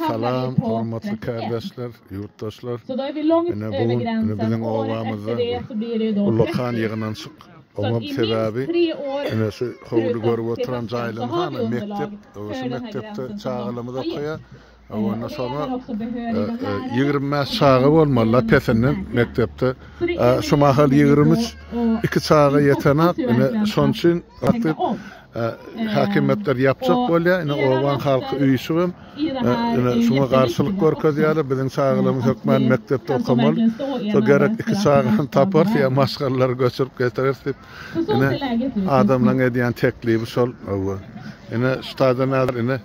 Salam, hormatly kardeşler, yurttaşlar. Bugün bizim ovamızda Ullakan yığınan çık. Onun sebebi şu hovlu görüp oturan jaylymda mektep, şu mektepte çağalymyza koya. Ondan sonra 20 çağı bolmalı pesenden mektepte. Şu mahal 23 2 çağı yetenek. Son için hakimiyetler yapacak bolya. Ovan halkı üyüsüyüm. Şuna karşılık görkezýärler. Bizim çağlarymyz hökmen mektepde okamaly. So gerek 2 çağını tapar ya maşgallar göçürüp getiririp. Adamlaryň edýän teklibi şol. Stadan alır.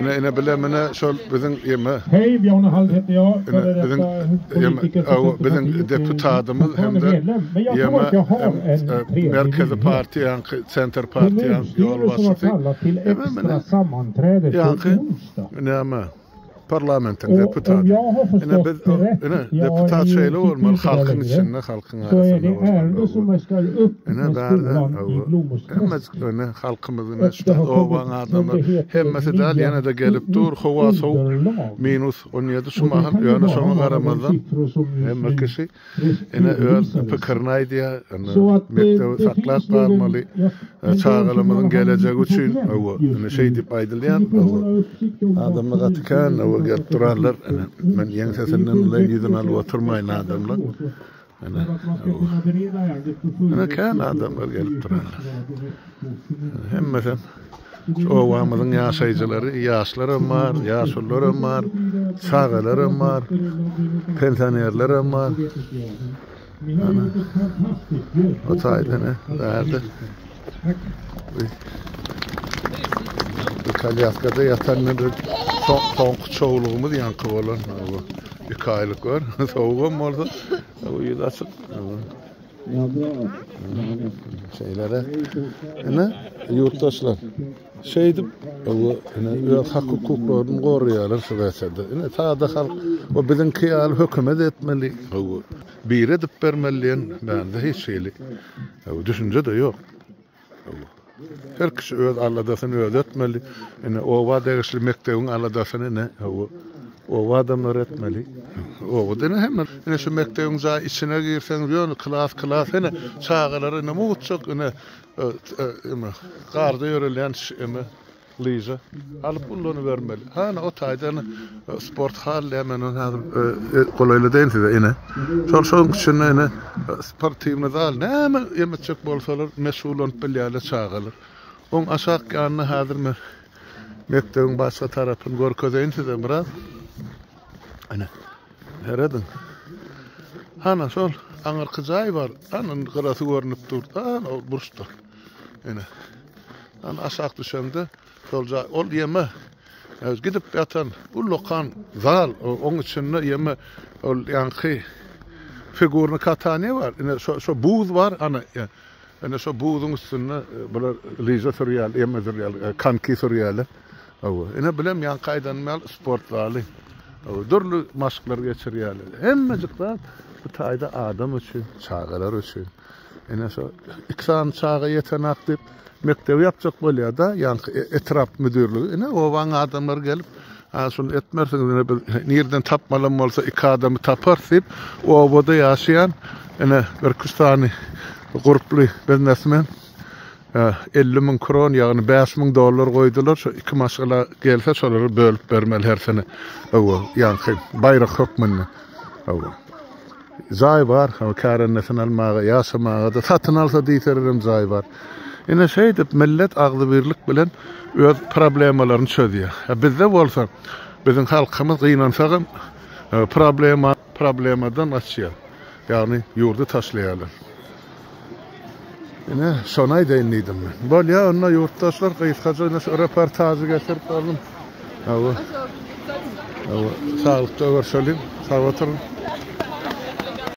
Ine bilemine şol bizim yeme. Hej, Björn Hall heter jag. Bizim deputatımız hem de Merkezi Partiyan, Center Partiyan yol başçısı. Yankı parlamentin deputatı. Deputat şeyle olmalı halkın içinde, halkın arasında olmalı. Halkımızın işte ovan adamlar hemmesi de yana da gelip dur hava soğuk minus 17 sumahın yani sonu karamazdan hemme kişi öl fikirnaydı ya mektebi saklat varmalı çağalımızın geleceği için şey deyip aydılyan adamlar tıkan gelip durarlar. Ben yeni sesinden yüzden alıp oturmayın adamlar. Kan adamlar gelip durarlar. Hem mesela ovamızın yaşayıcıları, yaşlarım var, yaşlılarım var, sağlarım var, pensionerlerim var. O sayede ne? Derdi. Kalyaskada yatanları son çoğuluğumuz yankı olan. 2 aylık var. Soğuğum orada. O yüzden açık. Şeylere. Yurttaşlar. Şeydi. Hak hukuklarını koruyorlar şu vesede. Sağda halk. O bizimki al hükümet etmeli. Bir edip vermeliyen. Ben de hiç şeylik. Düşünce de yok. Her kişi öz alladasını öğretmeli. Ova derişli mektebin alladasını ne? Ova adamlar etmeli. Ova dene hemen. Şu mektebin içine girsen diyor, klas. Çağaları ne mutlak. Karda yörülen Liza. Alıp bunları vermeli. O taydan sport halle hemen kolaylı değil size. Son için sportivne dal. Ne hemen yemetecek bolsalar mesul olup bilyale çağalır. On aşağı yanına hazır mı? Mektebin başka tarafını görkezeyin size biraz. Heredin. Sol anarkı cay var. Kırası görünüp durdu. Burçtur. Aşağı düşende solca ol yeme. Gidip yatan bu lokan zal onun içinde yeme ol yankı figürünü katane var. Şu buz var şu buzun üstünde böyle liza suriyal yeme suriyal kanki suriyal. Bilem yankaydan mal sport vali. Dörlü masklar geçiriyor. Hemmecikler bu tayda adam için, çağalar için. Şu iksan çağı yetenek deyip mektebi yapacak bolya da yankı etraf müdürlüğü. Ovan adamlar gelip şunu etmersiniz. Nereden tapmalam olsa 2 adamı tapar deyip o ovada yaşayan Türkistan'ı gruplu biznesmen 50.000 kron yani $5.000 koydular. Şu 2 maşgala gelse şoları bölüp vermeli her sene. Yankı bayrak hükmünü. Zay var. Karennesin almağa, yaşamağa da satın alsa deyteririm zay var. Şey deyip millet ağzı birlik bilen öz problemalarını çözüyor. Bizde olsa bizim halkımız kıynansağım problemadan açıyor. Yani yurdu taşlayalım. Sonay deyinliydim ben. Bolya onunla yurttaşlar kıyıskaca röportajı getirip aldım. Sağlıkta görüşelim. Sağ oturun.